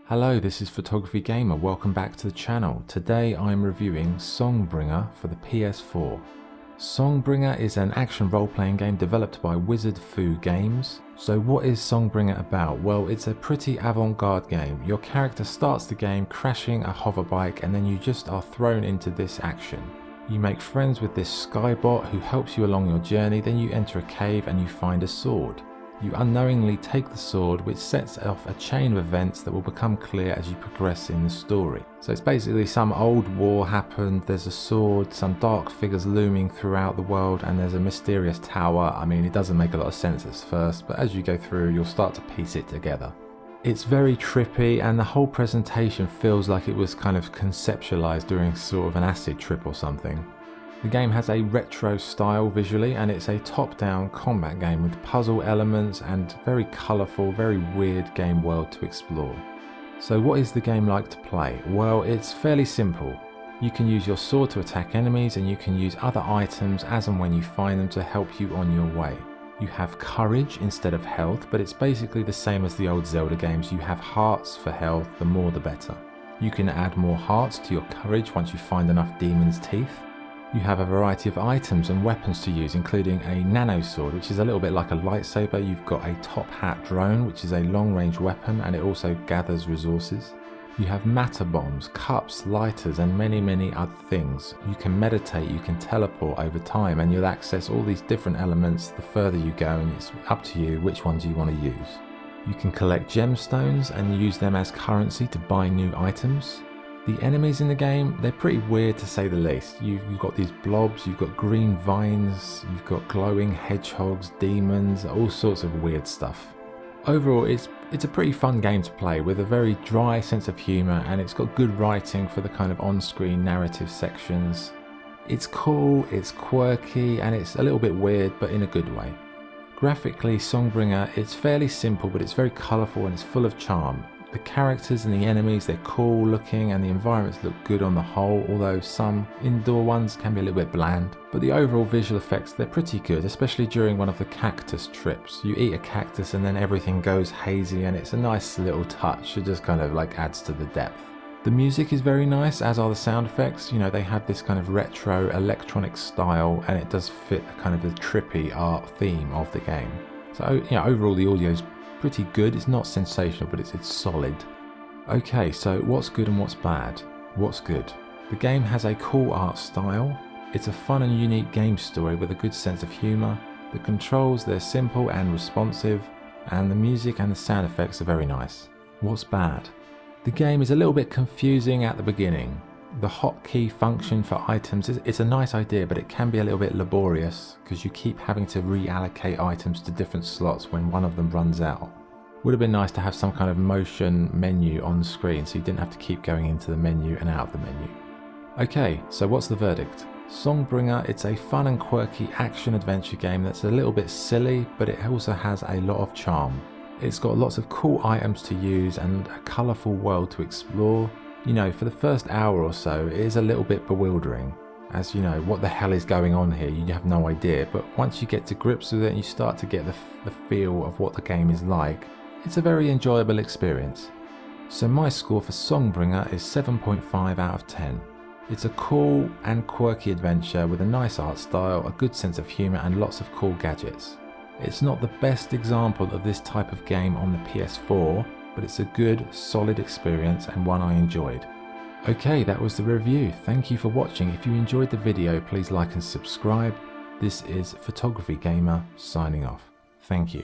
Hello, this is Photography Gamer, welcome back to the channel. Today I'm reviewing Songbringer for the PS4. Songbringer is an action role-playing game developed by Wizard Fu Games. So what is Songbringer about? Well, it's a pretty avant-garde game. Your character starts the game crashing a hoverbike and then you just are thrown into this action. You make friends with this skybot who helps you along your journey, then you enter a cave and you find a sword. You unknowingly take the sword, which sets off a chain of events that will become clear as you progress in the story. So it's basically some old war happened, there's a sword, some dark figures looming throughout the world, and there's a mysterious tower. I mean, it doesn't make a lot of sense at first, but as you go through, you'll start to piece it together. It's very trippy, and the whole presentation feels like it was kind of conceptualized during sort of an acid trip or something. The game has a retro style visually, and it's a top-down combat game with puzzle elements and very colourful, very weird game world to explore. So what is the game like to play? Well, it's fairly simple. You can use your sword to attack enemies, and you can use other items as and when you find them to help you on your way. You have courage instead of health, but it's basically the same as the old Zelda games. You have hearts for health, the more the better. You can add more hearts to your courage once you find enough demon's teeth. You have a variety of items and weapons to use, including a nano sword, which is a little bit like a lightsaber. You've got a top hat drone, which is a long range weapon, and it also gathers resources. You have matter bombs, cups, lighters, and many other things. You can meditate, you can teleport over time, and you'll access all these different elements the further you go, and it's up to you which ones you want to use. You can collect gemstones and use them as currency to buy new items. The enemies in the game, they're pretty weird to say the least. You've got these blobs, you've got green vines, you've got glowing hedgehogs, demons, all sorts of weird stuff. Overall, it's a pretty fun game to play with a very dry sense of humour, and it's got good writing for the kind of on-screen narrative sections. It's cool, it's quirky, and it's a little bit weird, but in a good way. Graphically, Songbringer, it's fairly simple, but it's very colourful and it's full of charm. The characters and the enemies, they're cool looking, and the environments look good on the whole, although some indoor ones can be a little bit bland. But the overall visual effects, they're pretty good, especially during one of the cactus trips. You eat a cactus and then everything goes hazy, and it's a nice little touch. It just kind of like adds to the depth. The music is very nice, as are the sound effects. You know, they have this kind of retro electronic style, and it does fit a kind of the trippy art theme of the game. So, you know, overall the audio's pretty good. It's not sensational, but it's solid. Okay, so what's good and what's bad? What's good? The game has a cool art style. It's a fun and unique game story with a good sense of humour. The controls, they're simple and responsive, and the music and the sound effects are very nice. What's bad? The game is a little bit confusing at the beginning. The hotkey function for items, it's a nice idea, but it can be a little bit laborious because you keep having to reallocate items to different slots when one of them runs out. Would have been nice to have some kind of motion menu on screen so you didn't have to keep going into the menu and out of the menu. Okay, so what's the verdict? Songbringer, it's a fun and quirky action-adventure game that's a little bit silly, but it also has a lot of charm. It's got lots of cool items to use and a colourful world to explore. You know, for the first hour or so, it is a little bit bewildering. As you know, what the hell is going on here? You have no idea. But once you get to grips with it and you start to get the feel of what the game is like, it's a very enjoyable experience. So my score for Songbringer is 7.5 out of 10. It's a cool and quirky adventure with a nice art style, a good sense of humour, and lots of cool gadgets. It's not the best example of this type of game on the PS4, but it's a good, solid experience and one I enjoyed. Okay, that was the review. Thank you for watching. If you enjoyed the video, please like and subscribe. This is Photography Gamer signing off. Thank you.